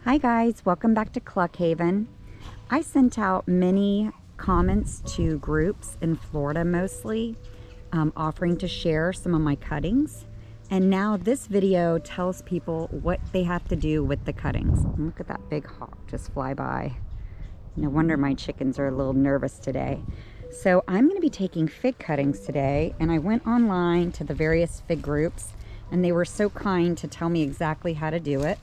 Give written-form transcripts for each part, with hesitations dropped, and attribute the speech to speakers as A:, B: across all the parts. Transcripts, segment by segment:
A: Hi guys, welcome back to Cluck Haven. I sent out many comments to groups in Florida mostly, offering to share some of my cuttings. And now this video tells people what they have to do with the cuttings. And look at that big hawk just fly by. No wonder my chickens are a little nervous today. So I'm going to be taking fig cuttings today, and I went online to the various fig groups and they were so kind to tell me exactly how to do it.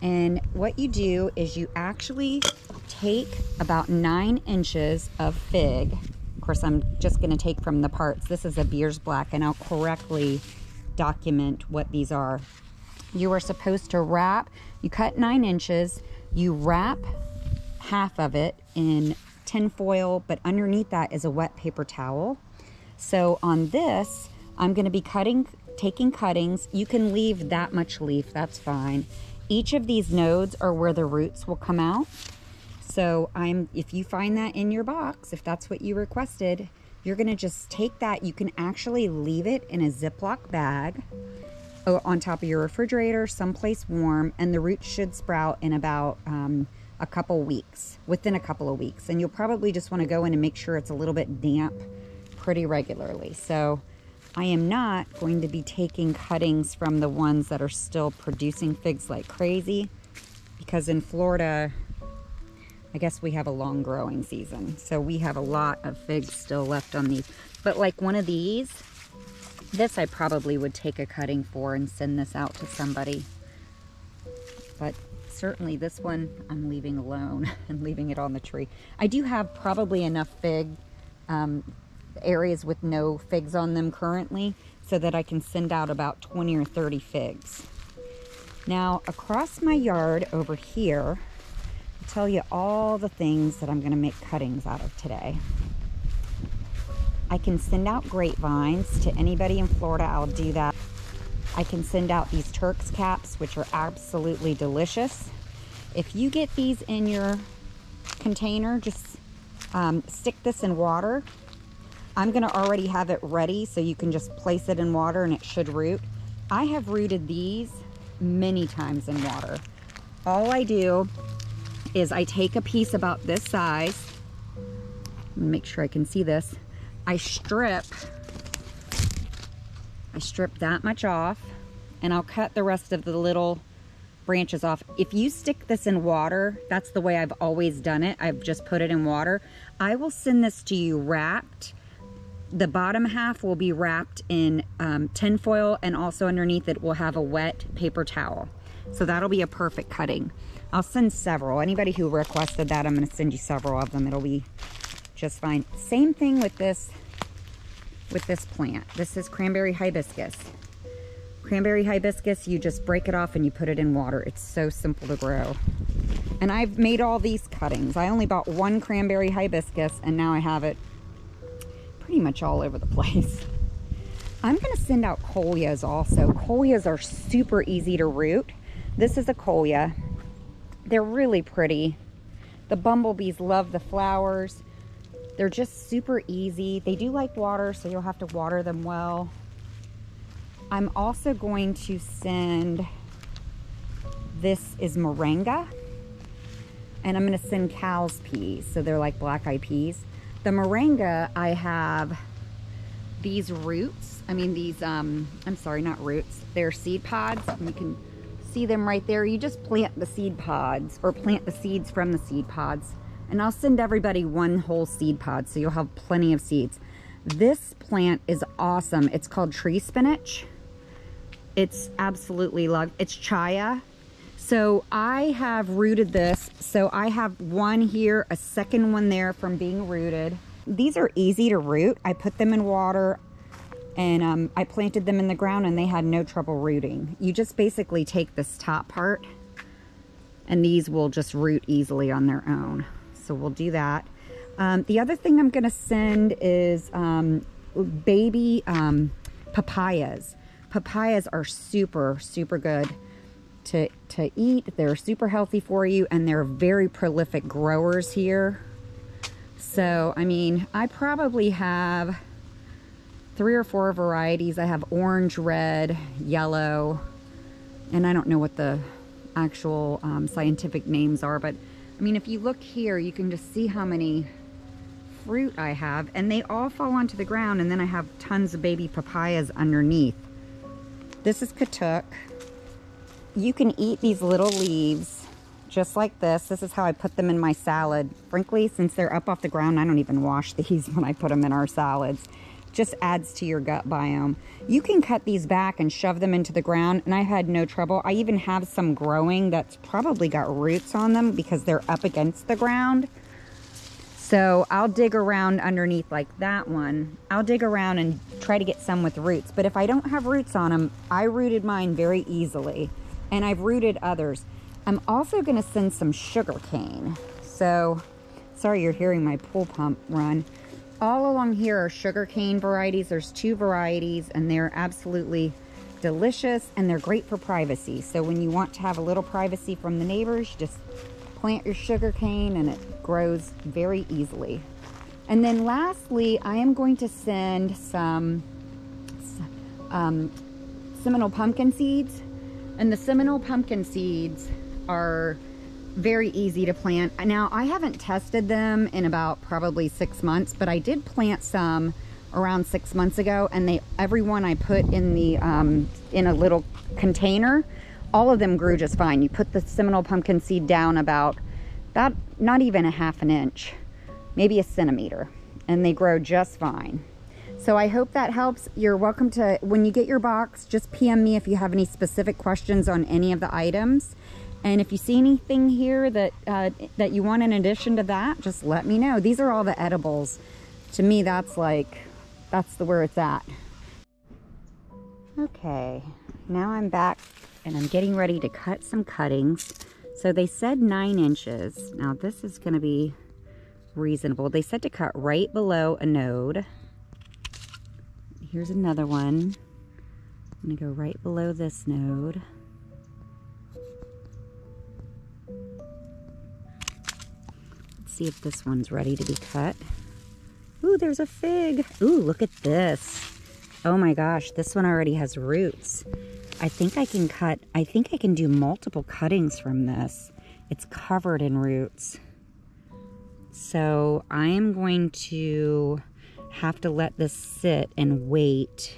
A: And what you do is you actually take about 9 inches of fig. Of course, I'm just going to take from the parts. This is a Beers Black, and I'll correctly document what these are. You are supposed to wrap, you cut 9 inches, you wrap half of it in tin foil, but underneath that is a wet paper towel. So on this, I'm going to be taking cuttings. You can leave that much leaf, that's fine. Each of these nodes are where the roots will come out. So if you find that in your box, if that's what you requested, you're gonna just take that. You can actually leave it in a Ziploc bag on top of your refrigerator, someplace warm, and the roots should sprout in about within a couple of weeks. And you'll probably just wanna go in and make sure it's a little bit damp pretty regularly. So I am not going to be taking cuttings from the ones that are still producing figs like crazy, because in Florida, I guess we have a long growing season. So we have a lot of figs still left on these. But like one of these, this I probably would take a cutting for and send this out to somebody. But certainly this one I'm leaving alone and leaving it on the tree. I do have probably enough fig areas with no figs on them currently, so that I can send out about 20 or 30 figs. Now across my yard over here, I'll tell you all the things that I'm going to make cuttings out of today. I can send out grapevines to anybody in Florida. I'll do that. I can send out these Turk's caps, which are absolutely delicious. If you get these in your container, just stick this in water. I'm going to already have it ready, so you can just place it in water and it should root. I have rooted these many times in water. All I do is I take a piece about this size. Make sure I can see this. I strip that much off, and I'll cut the rest of the little branches off. If you stick this in water, that's the way I've always done it. I've just put it in water. I will send this to you wrapped. The bottom half will be wrapped in tin foil, and also underneath it will have a wet paper towel. So that'll be a perfect cutting. I'll send several. Anybody who requested that, I'm going to send you several of them. It'll be just fine. Same thing with this plant. This is Cranberry Hibiscus. Cranberry Hibiscus, you just break it off and you put it in water. It's so simple to grow. And I've made all these cuttings. I only bought one Cranberry Hibiscus, and now I have it pretty much all over the place. I'm going to send out Chayas also. Chayas are super easy to root. This is a Chaya. They're really pretty. The bumblebees love the flowers. They're just super easy. They do like water, so you'll have to water them well. I'm also going to send, this is Moringa, and I'm going to send cow's peas, so they're like black-eyed peas. The Moringa, I have these roots. I mean these, I'm sorry, not roots. They're seed pods. And you can see them right there. You just plant the seed pods, or plant the seeds from the seed pods. And I'll send everybody one whole seed pod, so you'll have plenty of seeds. This plant is awesome. It's called tree spinach. It's absolutely it's Chaya. So I have rooted this. So I have one here, a second one there from being rooted. These are easy to root. I put them in water, and I planted them in the ground, and they had no trouble rooting. You just basically take this top part, and these will just root easily on their own. So we'll do that. The other thing I'm going to send is baby papayas. Papayas are super, super good to eat. They're super healthy for you, and they're very prolific growers here. So I mean, I probably have 3 or 4 varieties. I have orange, red, yellow, and I don't know what the actual scientific names are, but I mean, if you look here, you can just see how many fruit I have, and they all fall onto the ground, and then I have tons of baby papayas underneath. This is katuk. You can eat these little leaves just like this. This is how I put them in my salad. Frankly, since they're up off the ground, I don't even wash these when I put them in our salads. Just adds to your gut biome. You can cut these back and shove them into the ground, and I had no trouble. I even have some growing that's probably got roots on them because they're up against the ground. So I'll dig around underneath like that one. I'll dig around and try to get some with roots. But if I don't have roots on them, I rooted mine very easily. And I've rooted others. I'm also going to send some sugar cane. So, sorry you're hearing my pool pump run. All along here are sugar cane varieties. There's 2 varieties, and they're absolutely delicious, and they're great for privacy. So when you want to have a little privacy from the neighbors, just plant your sugar cane and it grows very easily. And then lastly, I am going to send some Seminal pumpkin seeds. And the Seminal pumpkin seeds are very easy to plant. Now, I haven't tested them in about probably 6 months, but I did plant some around 6 months ago, and every one I put in the in a little container, all of them grew just fine. You put the Seminal pumpkin seed down about not even a half an inch, maybe a centimeter, and they grow just fine. So I hope that helps. You're welcome to, when you get your box, just PM me if you have any specific questions on any of the items. And if you see anything here that that you want in addition to that, just let me know. These are all the edibles. To me, that's where it's at. Okay, now I'm back and I'm getting ready to cut some cuttings. So they said 9 inches. Now this is going to be reasonable. They said to cut right below a node. Here's another one. I'm going to go right below this node. Let's see if this one's ready to be cut. Ooh, there's a fig. Ooh, look at this. Oh my gosh, this one already has roots. I think I can do multiple cuttings from this. It's covered in roots. So I am going to have to let this sit and wait.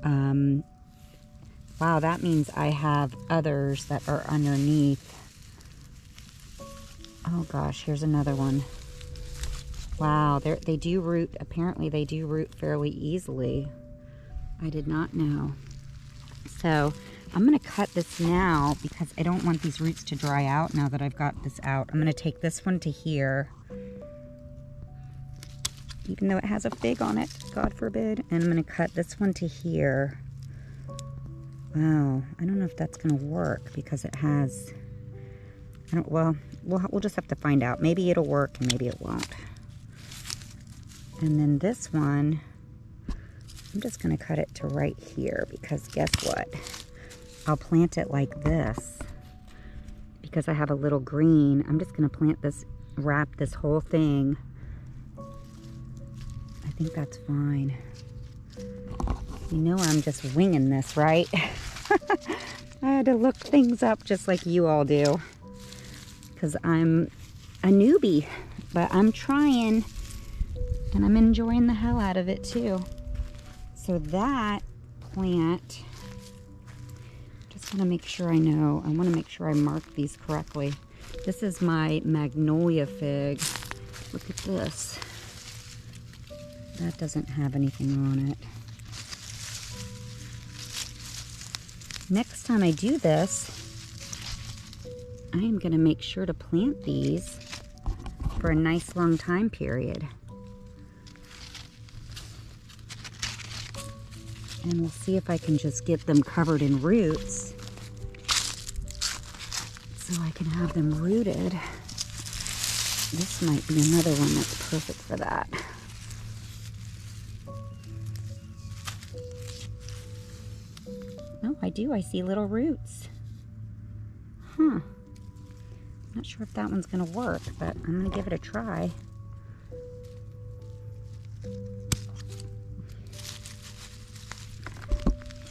A: Wow, that means I have others that are underneath. Oh gosh, here's another one. Wow, they do root. Apparently they do root fairly easily. I did not know. So I'm going to cut this now because I don't want these roots to dry out now that I've got this out. I'm going to take this one to here, even though it has a fig on it, God forbid. And I'm going to cut this one to here. Wow, I don't know if that's going to work because it has, well, we'll just have to find out. Maybe it'll work and maybe it won't. And then this one, I'm just going to cut it to right here because guess what? I'll plant it like this because I have a little green. I'm just going to plant this, wrap this whole thing. I think that's fine. You know I'm just winging this, right? I had to look things up just like you all do because I'm a newbie, but I'm trying and I'm enjoying the hell out of it too. So that plant, just want to make sure I know. I want to make sure I mark these correctly. This is my magnolia fig. Look at this. That doesn't have anything on it. Next time I do this, I am going to make sure to plant these for a nice long time period. And we'll see if I can just get them covered in roots so I can have them rooted. This might be another one that's perfect for that. Oh, I do. I see little roots. Huh. Not sure if that one's going to work, but I'm going to give it a try.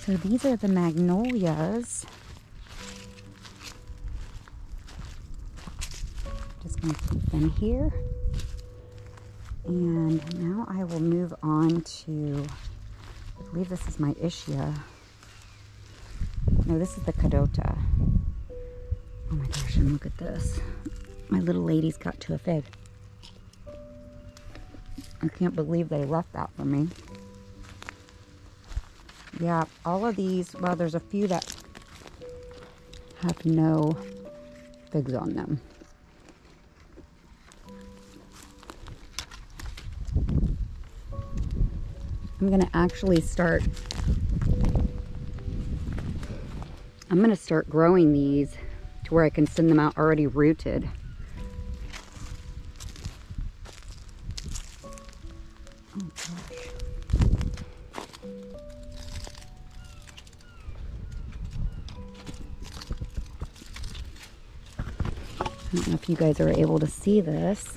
A: So these are the magnolias. Just going to keep them here. And now I will move on to, I believe this is my Ischia. No, this is the Cadota. Oh my gosh, and look at this. My little lady's got to a fig. I can't believe they left that for me. Yeah, all of these, well, there's a few that have no figs on them. I'm gonna actually start, growing these to where I can send them out already rooted. Oh gosh. I don't know if you guys are able to see this.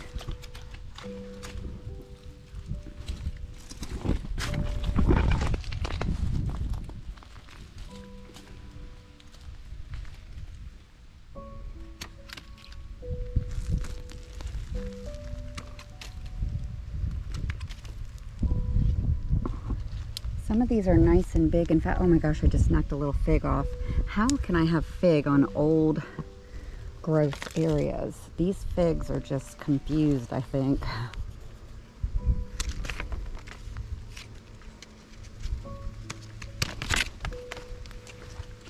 A: Some of these are nice and big. In fact, oh my gosh, I just knocked a little fig off. How can I have fig on old growth areas? These figs are just confused, I think.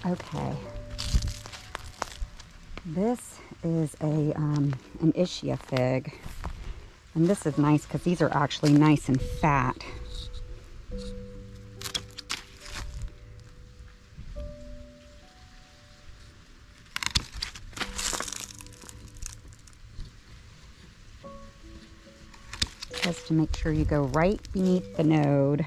A: Okay. This is an Ischia fig. And this is nice because these are actually nice and fat. Just to make sure you go right beneath the node.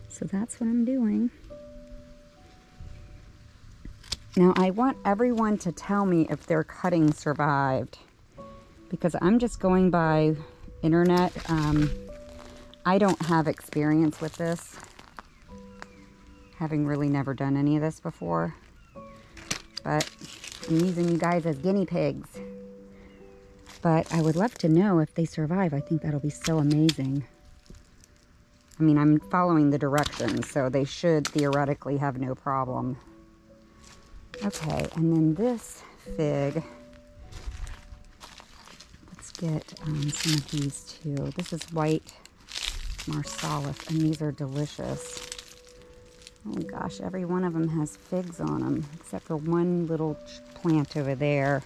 A: So that's what I'm doing. Now I want everyone to tell me if their cutting survived, because I'm just going by internet. I don't have experience with this, having really never done any of this before, but I'm using you guys as guinea pigs. But I would love to know if they survive. I think that'll be so amazing. I mean, I'm following the directions, so they should theoretically have no problem. Okay, and then this fig, let's get some of these too. This is white Marsalis, and these are delicious. Oh gosh, every one of them has figs on them, except for one little plant over there,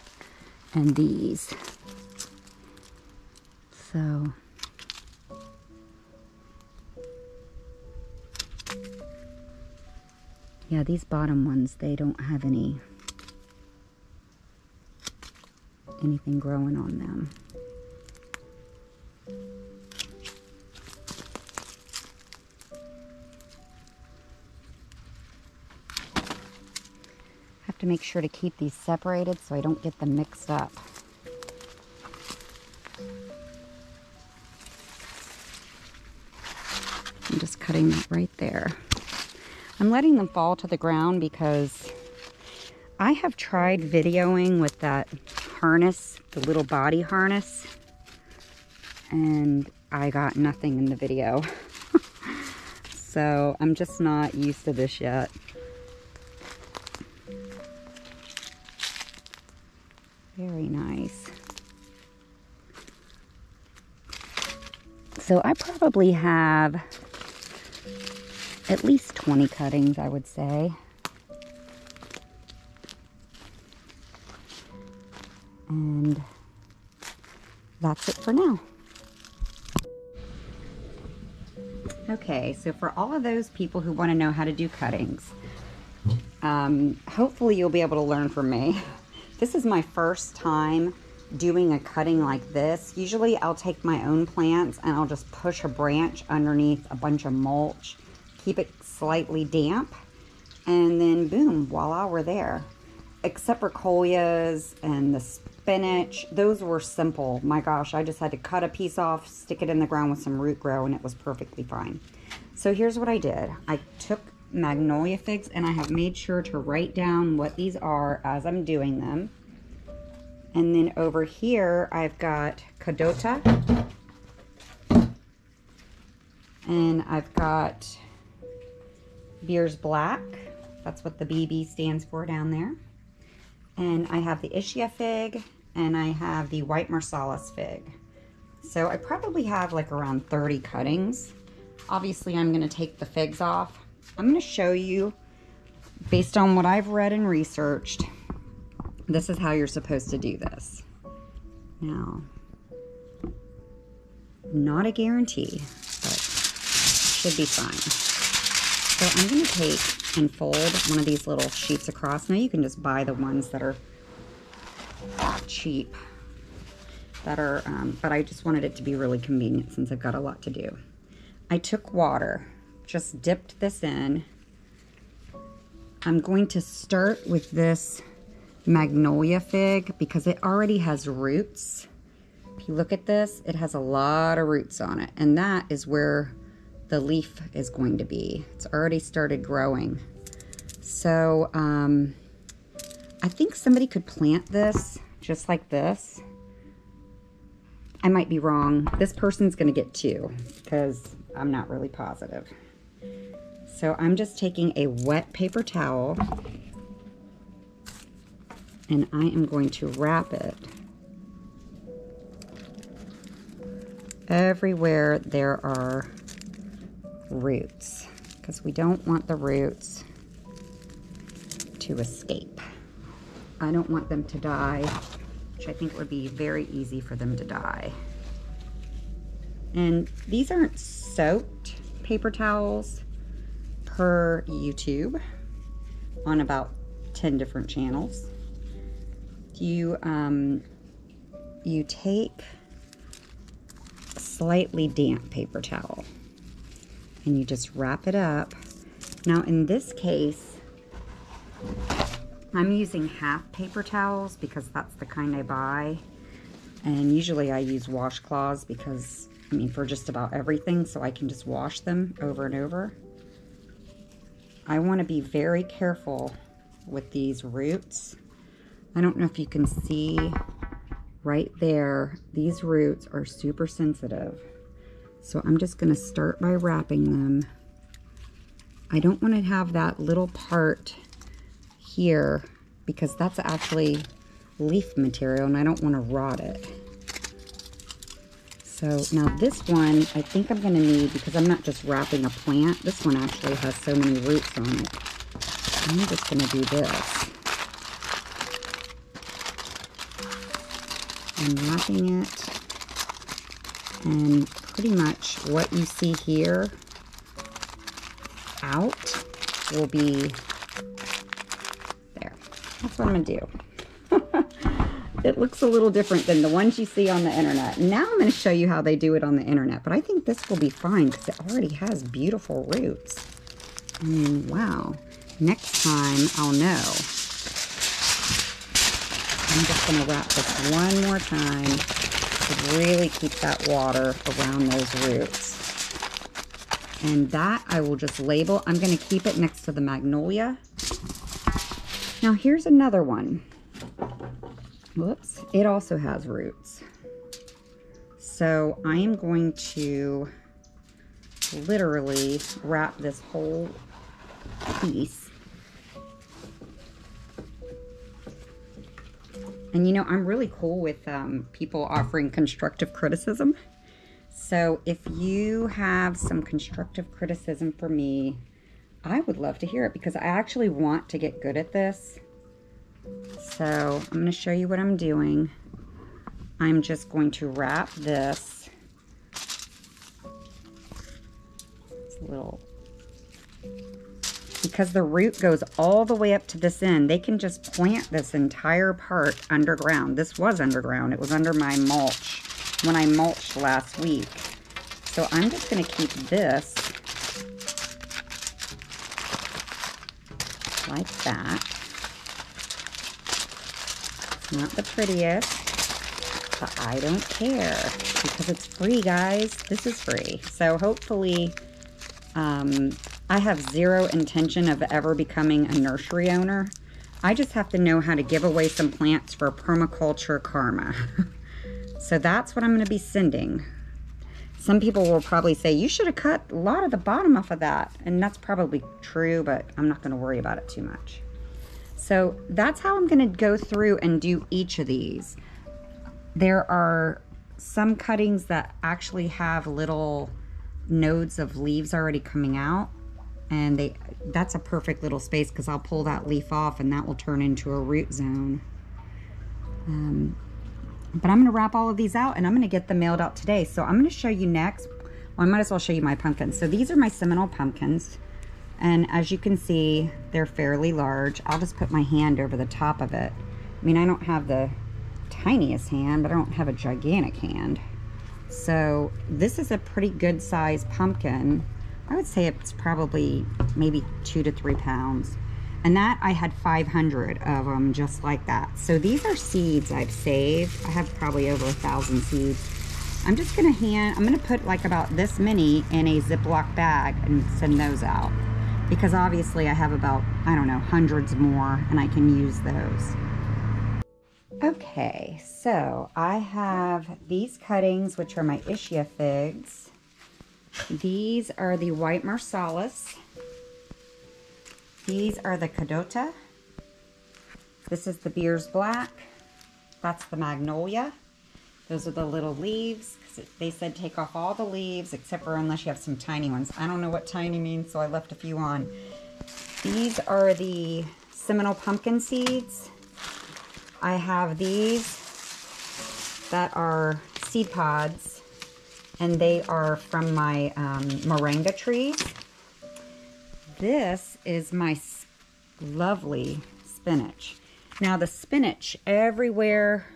A: and these. So, yeah, these bottom ones, they don't have anything growing on them. Have to make sure to keep these separated so I don't get them mixed up. I'm just cutting that right there. I'm letting them fall to the ground because I have tried videoing with that harness, the little body harness, and I got nothing in the video. So I'm just not used to this yet. Very nice. So I probably have at least 20 cuttings, I would say. And that's it for now. Okay, so for all of those people who want to know how to do cuttings, hopefully you'll be able to learn from me. This is my first time doing a cutting like this. Usually I'll take my own plants and I'll just push a branch underneath a bunch of mulch, keep it slightly damp, and then boom, voila, we're there. except for coleus and the spinach, those were simple. My gosh, I just had to cut a piece off, stick it in the ground with some root grow, and it was perfectly fine. So here's what I did. I took magnolia figs, and I have made sure to write down what these are as I'm doing them. And then over here, I've got Cadota, and I've got Beer's Black. That's what the BB stands for down there. And I have the Ischia fig, and I have the White Marsalis fig. So I probably have like around 30 cuttings. Obviously, I'm going to take the figs off. I'm going to show you, based on what I've read and researched, this is how you're supposed to do this. Now, not a guarantee, but should be fine. So I'm going to take and fold one of these little sheets across. Now you can just buy the ones that are cheap, that are, but I just wanted it to be really convenient since I've got a lot to do. I took water, just dipped this in. I'm going to start with this magnolia fig because it already has roots. If you look at this, it has a lot of roots on it, and that is where the leaf is going to be. It's already started growing. So I think somebody could plant this just like this. I might be wrong. This person's gonna get 2 because I'm not really positive. So I'm just taking a wet paper towel and I am going to wrap it everywhere there are roots, because we don't want the roots to escape. I don't want them to die, which I think would be very easy for them to die. And these aren't soaked paper towels per YouTube on about 10 different channels. You take a slightly damp paper towel and you just wrap it up. Now in this case, I'm using half paper towels because that's the kind I buy. And usually I use washcloths because, I mean, for just about everything, so I can just wash them over and over. I want to be very careful with these roots. I don't know if you can see right there, these roots are super sensitive. So I'm just going to start by wrapping them. I don't want to have that little part here because that's actually leaf material and I don't want to rot it. So now this one, I think I'm going to need, because I'm not just wrapping a plant, this one actually has so many roots on it. I'm just going to do this. I'm wrapping it, and pretty much what you see here out will be there. That's what I'm going to do. It looks a little different than the ones you see on the internet. Now I'm going to show you how they do it on the internet, but I think this will be fine because it already has beautiful roots. I mean, wow. Next time I'll know. I'm just going to wrap this one more time to really keep that water around those roots. And that I will just label. I'm going to keep it next to the magnolia. Now here's another one. Whoops, it also has roots. So I am going to literally wrap this whole piece. And you know, I'm really cool with people offering constructive criticism. So if you have some constructive criticism for me, I would love to hear it because I actually want to get good at this. So I'm going to show you what I'm doing. I'm just going to wrap this. It's a little, because the root goes all the way up to this end, they can just plant this entire part underground. This was underground. It was under my mulch when I mulched last week. So I'm just going to keep this like that. Not the prettiest, but I don't care because it's free, guys. This is free. So hopefully, I have zero intention of ever becoming a nursery owner. I just have to know how to give away some plants for permaculture karma. So that's what I'm going to be sending. Some people will probably say, you should have cut a lot of the bottom off of that. And that's probably true, but I'm not going to worry about it too much. So that's how I'm going to go through and do each of these. There are some cuttings that actually have little nodes of leaves already coming out. And that's a perfect little space because I'll pull that leaf off and that will turn into a root zone. But I'm going to wrap all of these out and I'm going to get them mailed out today. So I'm going to show you next. Well, I might as well show you my pumpkins. So these are my Seminal Pumpkins. And as you can see, they're fairly large. I'll just put my hand over the top of it. I mean, I don't have the tiniest hand, but I don't have a gigantic hand. So this is a pretty good sized pumpkin. I would say it's probably maybe 2 to 3 pounds. And that I had 500 of them just like that. So these are seeds I've saved. I have probably over 1,000 seeds. I'm just gonna I'm gonna put like about this many in a Ziploc bag and send those out. Because obviously I have about, I don't know, hundreds more and I can use those. Okay, so I have these cuttings, which are my Ischia figs. These are the white Marsalis. These are the Cadota. This is the Beers Black. That's the Magnolia. Those are the little leaves. They said take off all the leaves except for unless you have some tiny ones. I don't know what tiny means, so I left a few on. These are the Seminal Pumpkin seeds. I have these that are seed pods, and they are from my Moringa trees. This is my lovely spinach. Now the spinach, everywhere,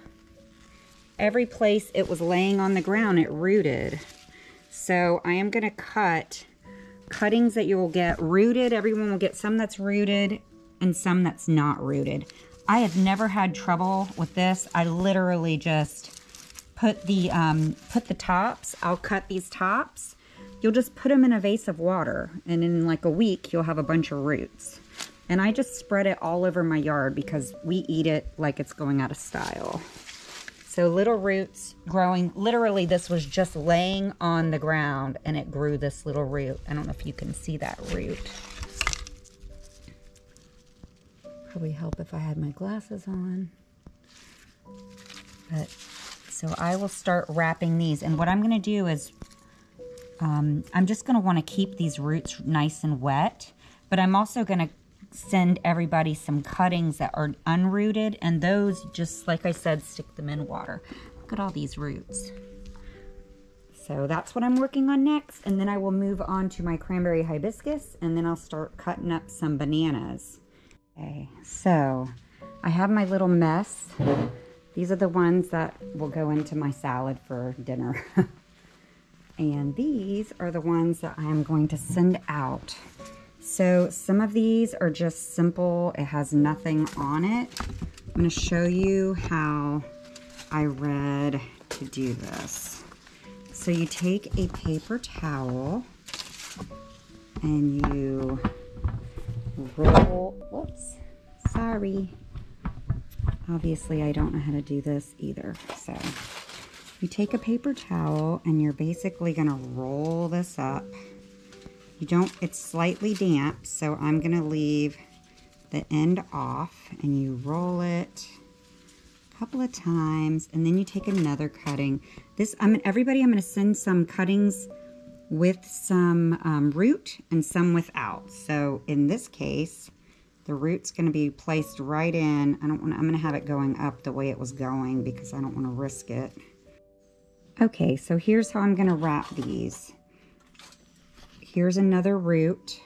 A: every place it was laying on the ground, it rooted. So I am going to cut cuttings that you will get rooted. Everyone will get some that's rooted and some that's not rooted. I have never had trouble with this. I literally just put the tops. I'll cut these tops. You'll just put them in a vase of water, and in like a week, you'll have a bunch of roots. And I just spread it all over my yard because we eat it like it's going out of style. So little roots growing. Literally, this was just laying on the ground, and it grew this little root. I don't know if you can see that root. Probably help if I had my glasses on. But so I will start wrapping these, and what I'm going to do is I'm just going to want to keep these roots nice and wet, but I'm also going to send everybody some cuttings that are unrooted, and those, just like I said, stick them in water. Look at all these roots. So that's what I'm working on next, and then I will move on to my Cranberry Hibiscus, and then I'll start cutting up some bananas. Okay, so I have my little mess. These are the ones that will go into my salad for dinner. And these are the ones that I am going to send out. So some of these are just simple. It has nothing on it. I'm going to show you how I read to do this. So you take a paper towel and you roll, whoops, sorry. Obviously I don't know how to do this either. So you take a paper towel and you're basically gonna roll this up. It's slightly damp, so I'm gonna leave the end off, and you roll it a couple of times, and then you take another cutting. Everybody, I'm gonna send some cuttings with some root and some without. So in this case, the root's gonna be placed right in. I'm gonna have it going up the way it was going because I don't wanna risk it. Okay, so here's how I'm going to wrap these. Here's another root.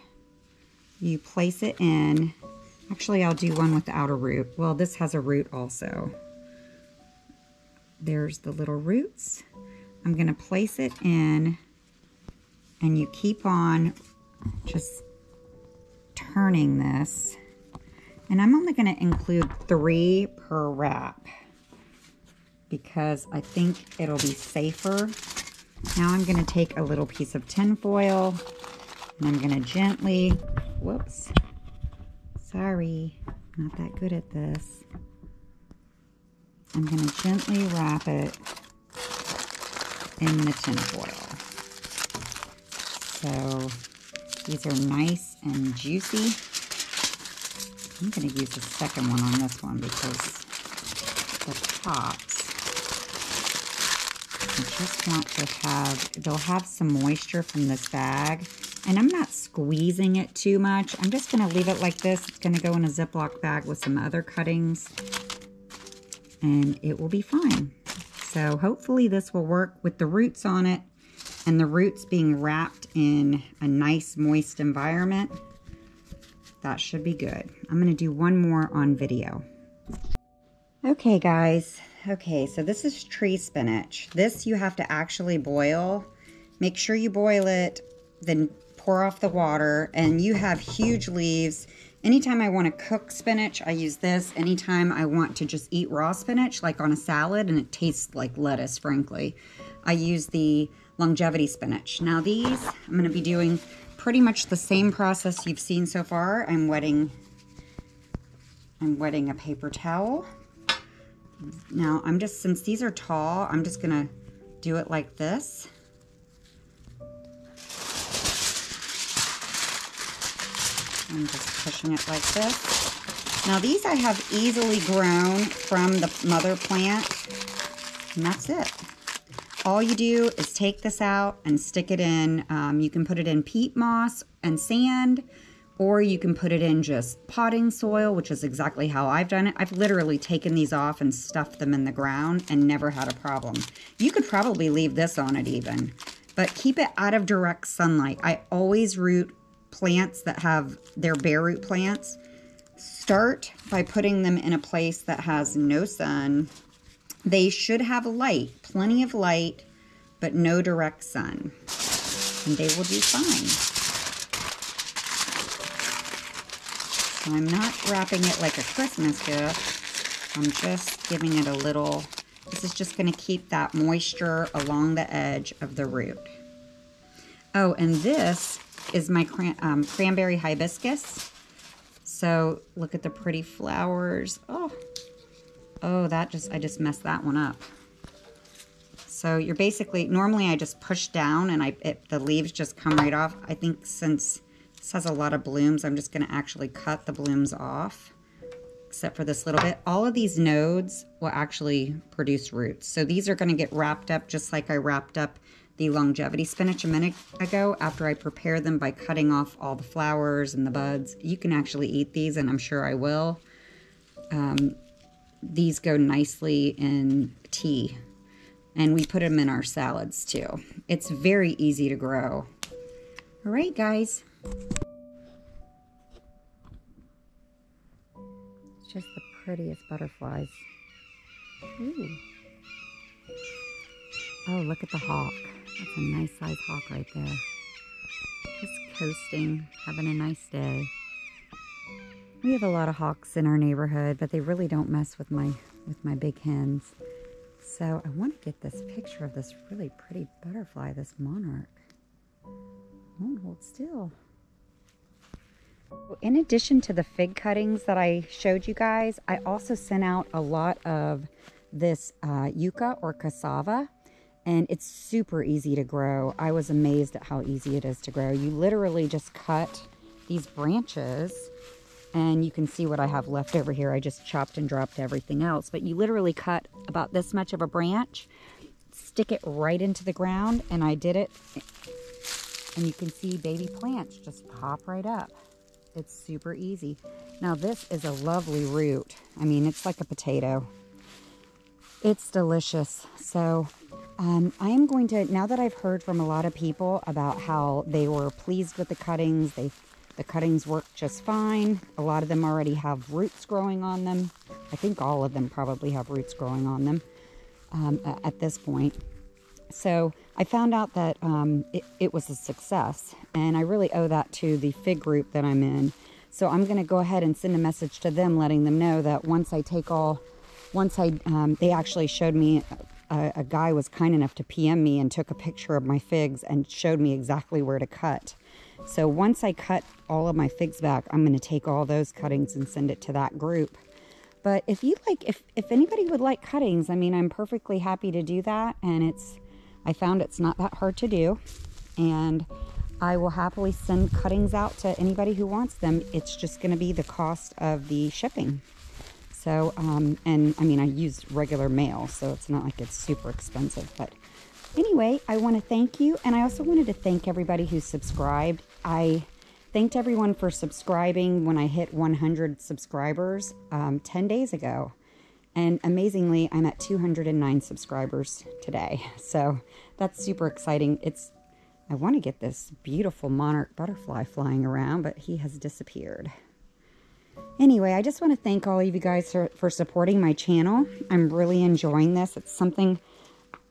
A: You place it in. Actually, I'll do one without a root. Well, this has a root also. There's the little roots. I'm going to place it in, and you keep on just turning this. And I'm only going to include 3 per wrap because I think it'll be safer. Now I'm going to take a little piece of tin foil and I'm going to gently, whoops, sorry, not that good at this. I'm going to gently wrap it in the tin foil. So these are nice and juicy. I'm going to use the second one on this one because the tops, I just want to have, they'll have some moisture from this bag. And I'm not squeezing it too much. I'm just going to leave it like this. It's going to go in a Ziploc bag with some other cuttings. And it will be fine. So hopefully this will work with the roots on it. And the roots being wrapped in a nice moist environment. That should be good. I'm going to do one more on video. Okay guys. Okay, so this is tree spinach. This you have to actually boil. Make sure you boil it, then pour off the water, and you have huge leaves. Anytime I want to cook spinach, I use this. Anytime I want to just eat raw spinach, like on a salad, and it tastes like lettuce, frankly, I use the longevity spinach. Now these, I'm going to be doing pretty much the same process you've seen so far. I'm wetting a paper towel. Now I'm just, since these are tall, I'm just going to do it like this. I'm just pushing it like this. Now these I have easily grown from the mother plant, and that's it. All you do is take this out and stick it in. You can put it in peat moss and sand, or you can put it in just potting soil, which is exactly how I've done it. I've literally taken these off and stuffed them in the ground and never had a problem. You could probably leave this on it even, but keep it out of direct sunlight. I always root plants that have their bare root plants. Start by putting them in a place that has no sun. They should have light, plenty of light, but no direct sun, and they will do fine. So I'm not wrapping it like a Christmas gift. I'm just giving it a little, this is just going to keep that moisture along the edge of the root. Oh, and this is my cranberry hibiscus. So look at the pretty flowers. Oh, I just messed that one up. So you're basically, normally I just push down and the leaves just come right off. I think since this has a lot of blooms, I'm just going to actually cut the blooms off, except for this little bit. All of these nodes will actually produce roots. So these are going to get wrapped up just like I wrapped up the longevity spinach a minute ago after I prepare them by cutting off all the flowers and the buds. You can actually eat these, and I'm sure I will. These go nicely in tea, and we put them in our salads too. It's very easy to grow. All right, guys. It's just the prettiest butterflies. Ooh. Oh, look at the hawk. That's a nice size hawk right there. Just coasting, having a nice day. We have a lot of hawks in our neighborhood, but they really don't mess with my big hens. So I want to get this picture of this really pretty butterfly, this monarch. Won't hold still. In addition to the fig cuttings that I showed you guys, I also sent out a lot of this yucca or cassava. And it's super easy to grow. I was amazed at how easy it is to grow. You literally just cut these branches, and you can see what I have left over here. I just chopped and dropped everything else. But you literally cut about this much of a branch, stick it right into the ground, and I did it. And you can see baby plants just pop right up. It's super easy. Now this is a lovely root. I mean, it's like a potato. It's delicious. So I am going to, now that I've heard from a lot of people about how they were pleased with the cuttings, the cuttings work just fine. A lot of them already have roots growing on them. I think all of them probably have roots growing on them at this point. So I found out that it was a success, and I really owe that to the fig group that I'm in. So I'm going to go ahead and send a message to them letting them know that they actually showed me, a guy was kind enough to PM me and took a picture of my figs and showed me exactly where to cut. So once I cut all of my figs back, I'm going to take all those cuttings and send it to that group. But if anybody would like cuttings, I mean, I'm perfectly happy to do that. And I found it's not that hard to do. And I will happily send cuttings out to anybody who wants them. It's just going to be the cost of the shipping. So, and I mean, I use regular mail, so it's not like it's super expensive. But anyway, I want to thank you. And I also wanted to thank everybody who subscribed. I thanked everyone for subscribing when I hit 100 subscribers 10 days ago. And amazingly, I'm at 209 subscribers today. So that's super exciting. I want to get this beautiful monarch butterfly flying around, but he has disappeared. Anyway, I just want to thank all of you guys for supporting my channel. I'm really enjoying this. It's something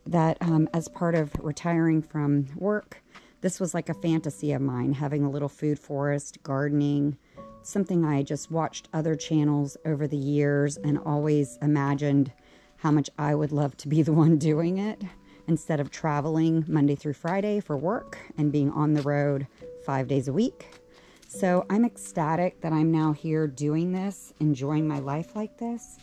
A: that, as part of retiring from work, this was like a fantasy of mine, having a little food forest, gardening, something I just watched other channels over the years and always imagined how much I would love to be the one doing it, instead of traveling Monday through Friday for work and being on the road 5 days a week. So I'm ecstatic that I'm now here doing this, enjoying my life like this.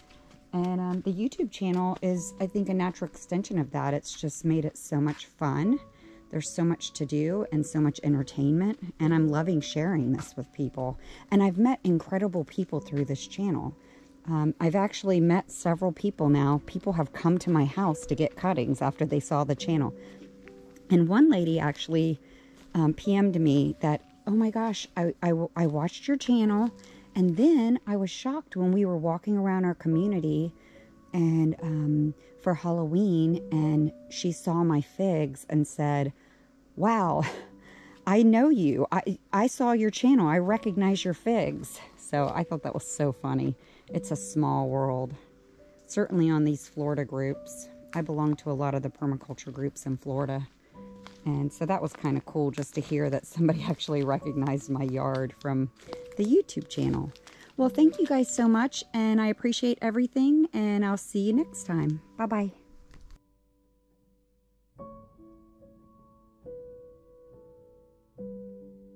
A: And the YouTube channel is, I think, a natural extension of that. It's just made it so much fun. There's so much to do and so much entertainment. And I'm loving sharing this with people. And I've met incredible people through this channel. I've actually met several people now. People have come to my house to get cuttings after they saw the channel. And one lady actually PM'd me that, oh my gosh, I watched your channel, and then I was shocked when we were walking around our community and for Halloween, and she saw my figs and said, wow, I know you. I saw your channel. I recognize your figs. So I thought that was so funny. It's a small world. Certainly on these Florida groups. I belong to a lot of the permaculture groups in Florida. And so that was kind of cool just to hear that somebody actually recognized my yard from the YouTube channel. Well, thank you guys so much, and I appreciate everything, and I'll see you next time. Bye-bye.